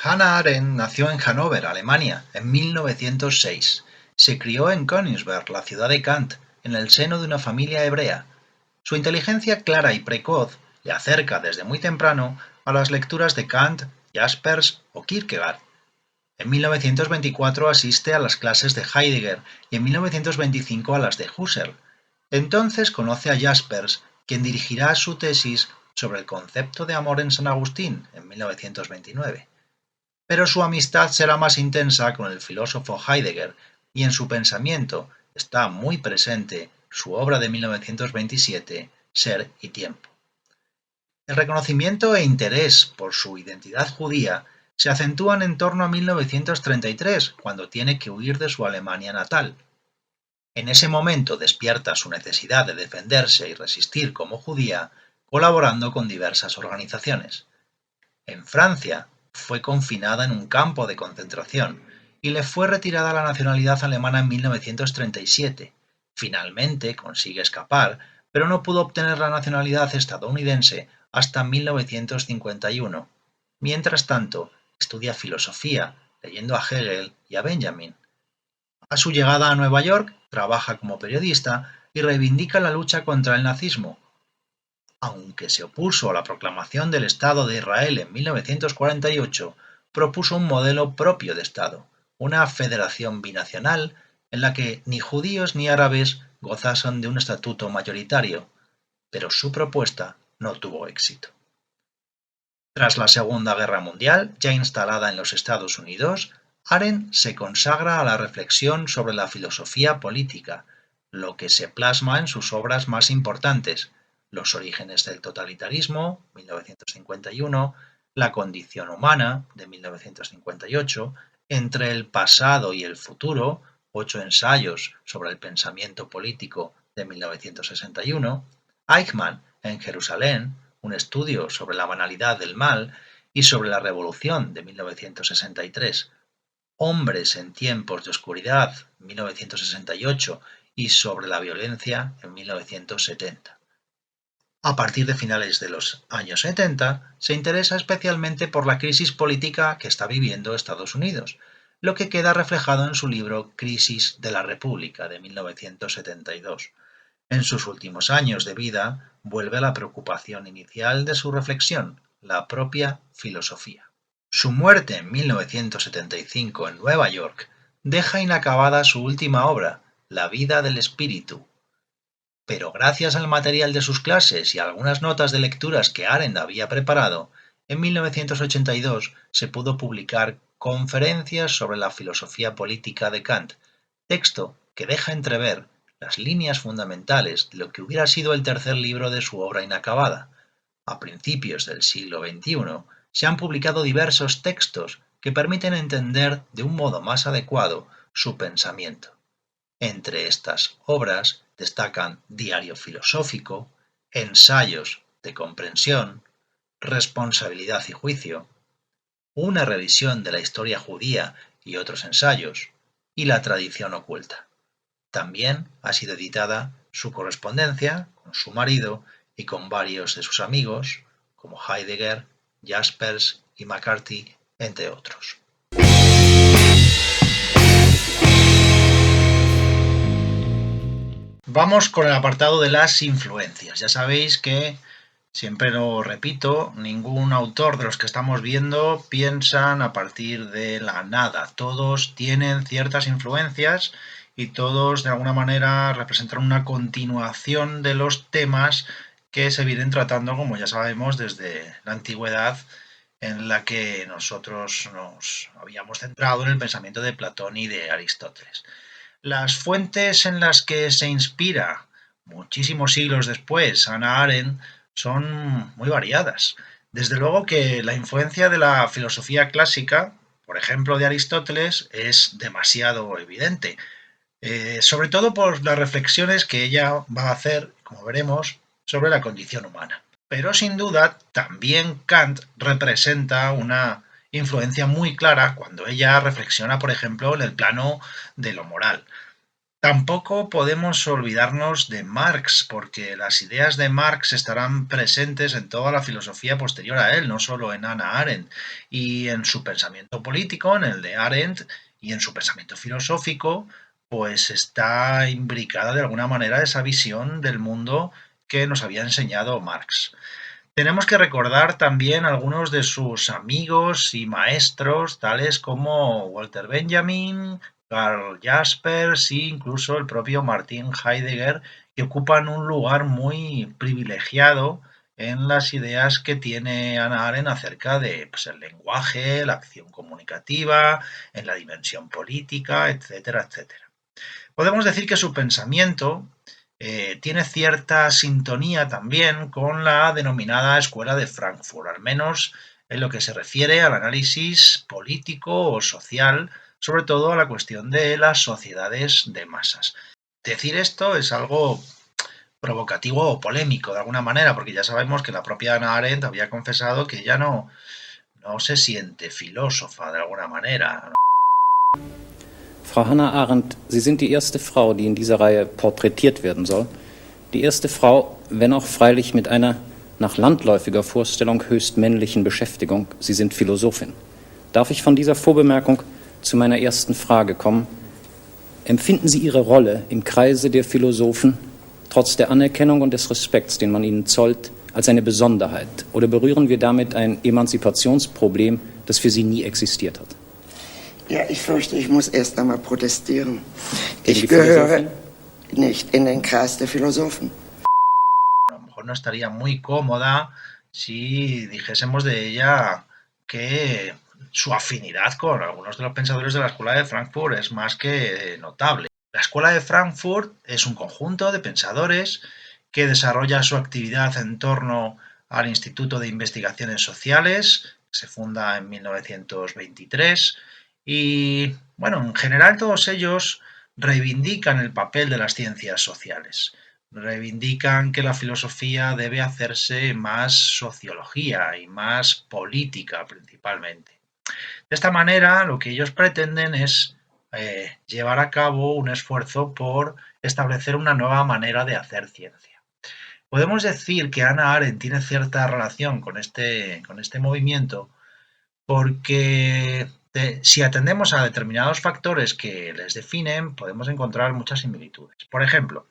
Hannah Arendt nació en Hannover, Alemania, en 1906. Se crió en Königsberg, la ciudad de Kant, en el seno de una familia hebrea. Su inteligencia clara y precoz le acerca desde muy temprano a las lecturas de Kant, Jaspers o Kierkegaard. En 1924 asiste a las clases de Heidegger y en 1925 a las de Husserl. Entonces conoce a Jaspers, quien dirigirá su tesis sobre el concepto de amor en San Agustín en 1929. Pero su amistad será más intensa con el filósofo Heidegger y en su pensamiento está muy presente su obra de 1927, Ser y Tiempo. El reconocimiento e interés por su identidad judía se acentúan en torno a 1933, cuando tiene que huir de su Alemania natal. En ese momento despierta su necesidad de defenderse y resistir como judía, colaborando con diversas organizaciones. En Francia, fue confinada en un campo de concentración y le fue retirada la nacionalidad alemana en 1937. Finalmente consigue escapar, pero no pudo obtener la nacionalidad estadounidense hasta 1951. Mientras tanto, estudia filosofía, leyendo a Hegel y a Benjamin. A su llegada a Nueva York, trabaja como periodista y reivindica la lucha contra el nazismo, aunque se opuso a la proclamación del Estado de Israel en 1948, propuso un modelo propio de Estado, una federación binacional en la que ni judíos ni árabes gozasen de un estatuto mayoritario, pero su propuesta no tuvo éxito. Tras la Segunda Guerra Mundial, ya instalada en los Estados Unidos, Arendt se consagra a la reflexión sobre la filosofía política, lo que se plasma en sus obras más importantes: Los orígenes del totalitarismo, 1951, La condición humana, de 1958, Entre el pasado y el futuro, 8 ensayos sobre el pensamiento político, de 1961, Eichmann en Jerusalén, un estudio sobre la banalidad del mal, y sobre la Revolución, de 1963, Hombres en tiempos de oscuridad, 1968, y sobre la violencia, en 1970. A partir de finales de los años 70, se interesa especialmente por la crisis política que está viviendo Estados Unidos, lo que queda reflejado en su libro Crisis de la República, de 1972. En sus últimos años de vida vuelve a la preocupación inicial de su reflexión, la propia filosofía. Su muerte en 1975 en Nueva York deja inacabada su última obra, La vida del espíritu. Pero gracias al material de sus clases y a algunas notas de lecturas que Arendt había preparado, en 1982 se pudo publicar Conferencias sobre la filosofía política de Kant, texto que deja entrever las líneas fundamentales de lo que hubiera sido el tercer libro de su obra inacabada. A principios del siglo XXI se han publicado diversos textos que permiten entender de un modo más adecuado su pensamiento. Entre estas obras destacan Diario filosófico, Ensayos de comprensión, Responsabilidad y juicio, Una revisión de la historia judía y otros ensayos, y La tradición oculta. También ha sido editada su correspondencia con su marido y con varios de sus amigos, como Heidegger, Jaspers y McCarthy, entre otros. Vamos con el apartado de las influencias. Ya sabéis que, siempre lo repito, ningún autor de los que estamos viendo piensan a partir de la nada. Todos tienen ciertas influencias y todos de alguna manera representan una continuación de los temas que se vienen tratando, como ya sabemos, desde la antigüedad, en la que nosotros nos habíamos centrado en el pensamiento de Platón y de Aristóteles. Las fuentes en las que se inspira muchísimos siglos después Hannah Arendt son muy variadas. Desde luego que la influencia de la filosofía clásica, por ejemplo de Aristóteles, es demasiado evidente, sobre todo por las reflexiones que ella va a hacer, como veremos, sobre la condición humana. Pero sin duda también Kant representa una influencia muy clara cuando ella reflexiona, por ejemplo, en el plano de lo moral. Tampoco podemos olvidarnos de Marx, porque las ideas de Marx estarán presentes en toda la filosofía posterior a él, no solo en Hannah Arendt, y en su pensamiento político, en el de Arendt, y en su pensamiento filosófico, pues está imbricada de alguna manera esa visión del mundo que nos había enseñado Marx. Tenemos que recordar también algunos de sus amigos y maestros, tales como Walter Benjamin, Karl Jaspers e incluso el propio Martin Heidegger, que ocupan un lugar muy privilegiado en las ideas que tiene Hannah Arendt acerca de pues, el lenguaje, la acción comunicativa, en la dimensión política, etcétera, etcétera. Podemos decir que su pensamiento tiene cierta sintonía también con la denominada Escuela de Frankfurt, al menos en lo que se refiere al análisis político o social, sobre todo a la cuestión de las sociedades de masas. Decir esto es algo provocativo o polémico de alguna manera, porque ya sabemos que la propia Hannah Arendt había confesado que ella no se siente filósofa de alguna manera. Frau Hannah Arendt, Sie sind die erste Frau, die in dieser Reihe porträtiert werden soll. Die erste Frau, wenn auch freilich mit einer nach landläufiger Vorstellung höchst männlichen Beschäftigung. Sie sind Philosophin. Darf ich von dieser Vorbemerkung zu meiner ersten Frage kommen? Empfinden Sie Ihre Rolle im Kreise der Philosophen trotz der Anerkennung und des Respekts, den man ihnen zollt, als eine Besonderheit? Oder berühren wir damit ein Emanzipationsproblem, das für Sie nie existiert hat? Ja, ich fürchte, ich muss erst einmal protestieren. Gegen die Ich gehöre Philosophen? nicht in den Kreis der Philosophen. A lo mejor no estaría muy cómoda si dijésemos de ella que su afinidad con algunos de los pensadores de la Escuela de Frankfurt es más que notable. La Escuela de Frankfurt es un conjunto de pensadores que desarrolla su actividad en torno al Instituto de Investigaciones Sociales, que se funda en 1923, y bueno, en general todos ellos reivindican el papel de las ciencias sociales. Reivindican que la filosofía debe hacerse más sociología y más política principalmente. De esta manera, lo que ellos pretenden es llevar a cabo un esfuerzo por establecer una nueva manera de hacer ciencia. Podemos decir que Hannah Arendt tiene cierta relación con este movimiento porque si atendemos a determinados factores que les definen, podemos encontrar muchas similitudes. Por ejemplo,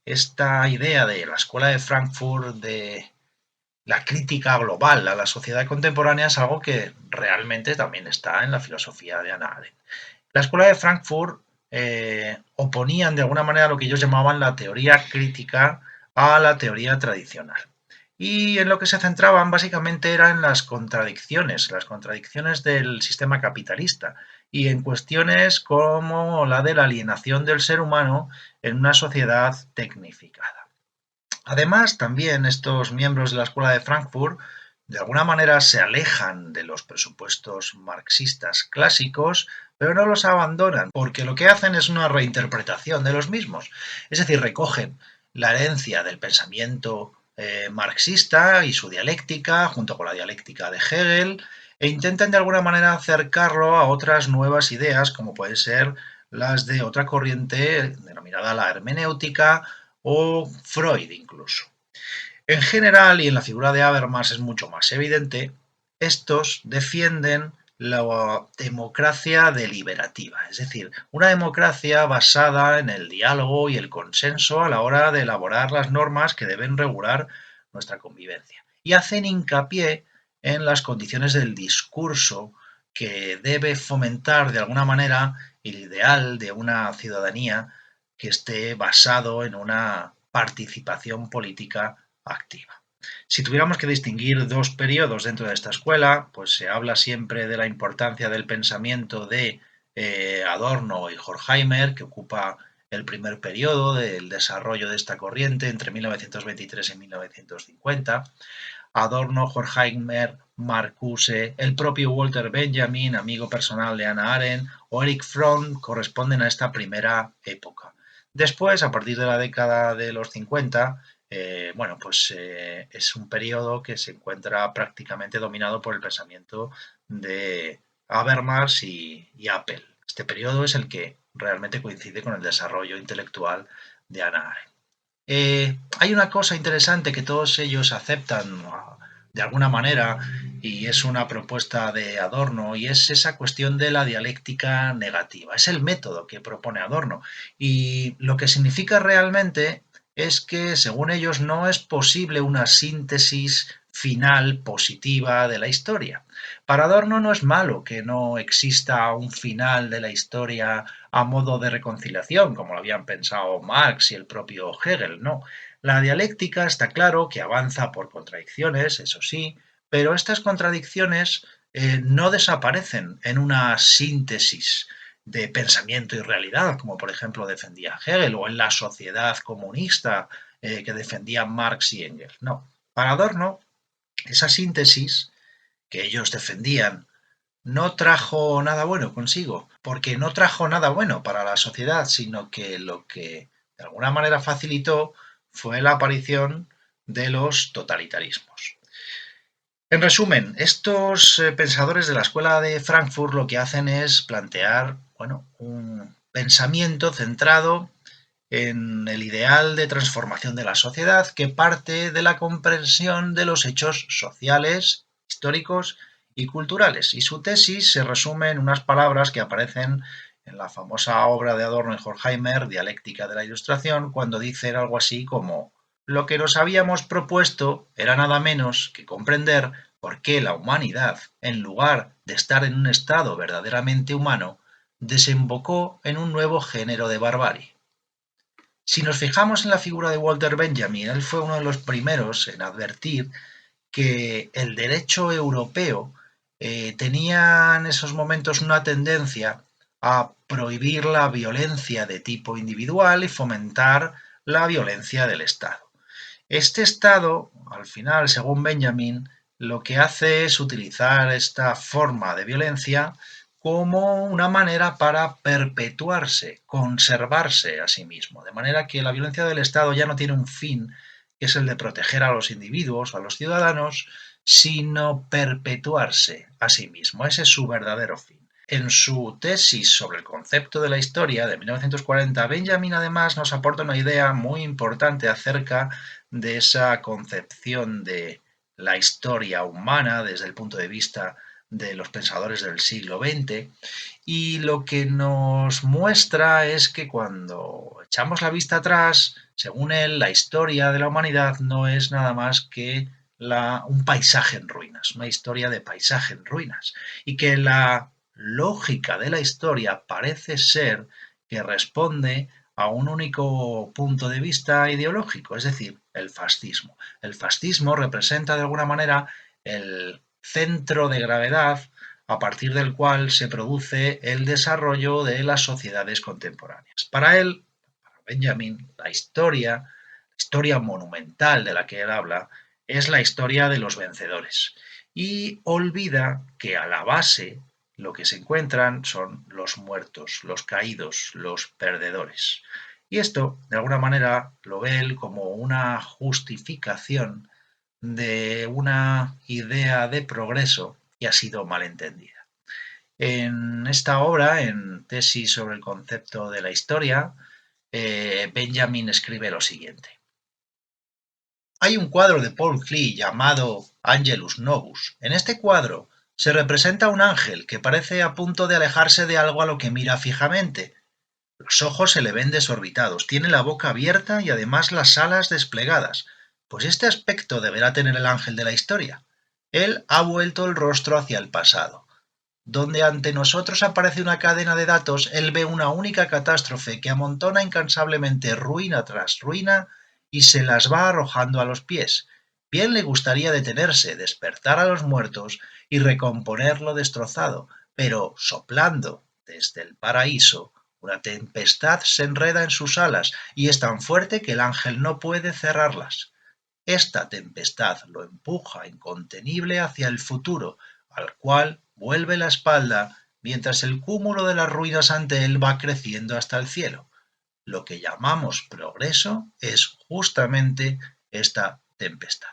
esta idea de la Escuela de Frankfurt, de la crítica global a la sociedad contemporánea, es algo que realmente también está en la filosofía de Hannah Arendt. La Escuela de Frankfurt oponían de alguna manera lo que ellos llamaban la teoría crítica a la teoría tradicional. Y en lo que se centraban básicamente era en las contradicciones del sistema capitalista y en cuestiones como la de la alienación del ser humano en una sociedad tecnificada. Además, también estos miembros de la Escuela de Frankfurt de alguna manera se alejan de los presupuestos marxistas clásicos, pero no los abandonan, porque lo que hacen es una reinterpretación de los mismos. Es decir, recogen la herencia del pensamiento marxista y su dialéctica, junto con la dialéctica de Hegel, e intentan de alguna manera acercarlo a otras nuevas ideas, como pueden ser las de otra corriente denominada la hermenéutica o Freud incluso. En general, y en la figura de Habermas es mucho más evidente, estos defienden la democracia deliberativa, es decir, una democracia basada en el diálogo y el consenso a la hora de elaborar las normas que deben regular nuestra convivencia. Y hacen hincapié en las condiciones del discurso que debe fomentar de alguna manera el ideal de una ciudadanía que esté basado en una participación política activa. Si tuviéramos que distinguir dos periodos dentro de esta escuela, pues se habla siempre de la importancia del pensamiento de Adorno y Horkheimer, que ocupa el primer periodo del desarrollo de esta corriente entre 1923 y 1950. Adorno, Horkheimer, Marcuse, el propio Walter Benjamin, amigo personal de Hannah Arendt, o Erich Fromm corresponden a esta primera época. Después, a partir de la década de los 50, bueno, pues es un periodo que se encuentra prácticamente dominado por el pensamiento de Habermas y Apple. Este periodo es el que realmente coincide con el desarrollo intelectual de Hannah Arendt. Hay una cosa interesante que todos ellos aceptan de alguna manera y es una propuesta de Adorno y es esa cuestión de la dialéctica negativa. Es el método que propone Adorno y lo que significa realmente es que, según ellos, no es posible una síntesis final positiva de la historia. Para Adorno no es malo que no exista un final de la historia a modo de reconciliación, como lo habían pensado Marx y el propio Hegel, no. La dialéctica está claro que avanza por contradicciones, eso sí, pero estas contradicciones no desaparecen en una síntesis de pensamiento y realidad, como por ejemplo defendía Hegel, o en la sociedad comunista que defendían Marx y Engels. No. Para Adorno, esa síntesis que ellos defendían no trajo nada bueno consigo, porque no trajo nada bueno para la sociedad, sino que lo que de alguna manera facilitó fue la aparición de los totalitarismos. En resumen, estos pensadores de la Escuela de Frankfurt lo que hacen es plantear, bueno, un pensamiento centrado en el ideal de transformación de la sociedad que parte de la comprensión de los hechos sociales, históricos y culturales. Y su tesis se resume en unas palabras que aparecen en la famosa obra de Adorno y Horkheimer, Dialéctica de la Ilustración, cuando dicen algo así como: lo que nos habíamos propuesto era nada menos que comprender por qué la humanidad, en lugar de estar en un estado verdaderamente humano, desembocó en un nuevo género de barbarie. Si nos fijamos en la figura de Walter Benjamin, él fue uno de los primeros en advertir que el derecho europeo tenía en esos momentos una tendencia a prohibir la violencia de tipo individual y fomentar la violencia del Estado. Este Estado, al final, según Benjamin, lo que hace es utilizar esta forma de violencia como una manera para perpetuarse, conservarse a sí mismo, de manera que la violencia del Estado ya no tiene un fin, que es el de proteger a los individuos, a los ciudadanos, sino perpetuarse a sí mismo. Ese es su verdadero fin. En su tesis sobre el concepto de la historia de 1940, Benjamin además nos aporta una idea muy importante acerca de esa concepción de la historia humana desde el punto de vista de los pensadores del siglo XX, y lo que nos muestra es que cuando echamos la vista atrás, según él, la historia de la humanidad no es nada más que un paisaje en ruinas, una historia de paisaje en ruinas, y que la lógica de la historia parece ser que responde a un único punto de vista ideológico, es decir, el fascismo. El fascismo representa de alguna manera el centro de gravedad a partir del cual se produce el desarrollo de las sociedades contemporáneas. Para él, para Benjamin, la historia monumental de la que él habla, es la historia de los vencedores. Y olvida que a la base lo que se encuentran son los muertos, los caídos, los perdedores. Y esto, de alguna manera, lo ve él como una justificación de una idea de progreso que ha sido malentendida. En esta obra, en Tesis sobre el concepto de la historia, Benjamin escribe lo siguiente. Hay un cuadro de Paul Klee llamado Angelus Novus. En este cuadro se representa un ángel que parece a punto de alejarse de algo a lo que mira fijamente. Los ojos se le ven desorbitados, tiene la boca abierta y además las alas desplegadas. Pues este aspecto deberá tener el ángel de la historia. Él ha vuelto el rostro hacia el pasado. Donde ante nosotros aparece una cadena de datos, él ve una única catástrofe que amontona incansablemente ruina tras ruina y se las va arrojando a los pies. Bien le gustaría detenerse, despertar a los muertos y recomponer lo destrozado, pero soplando desde el paraíso, una tempestad se enreda en sus alas y es tan fuerte que el ángel no puede cerrarlas. Esta tempestad lo empuja incontenible hacia el futuro, al cual vuelve la espalda mientras el cúmulo de las ruinas ante él va creciendo hasta el cielo. Lo que llamamos progreso es justamente esta tempestad.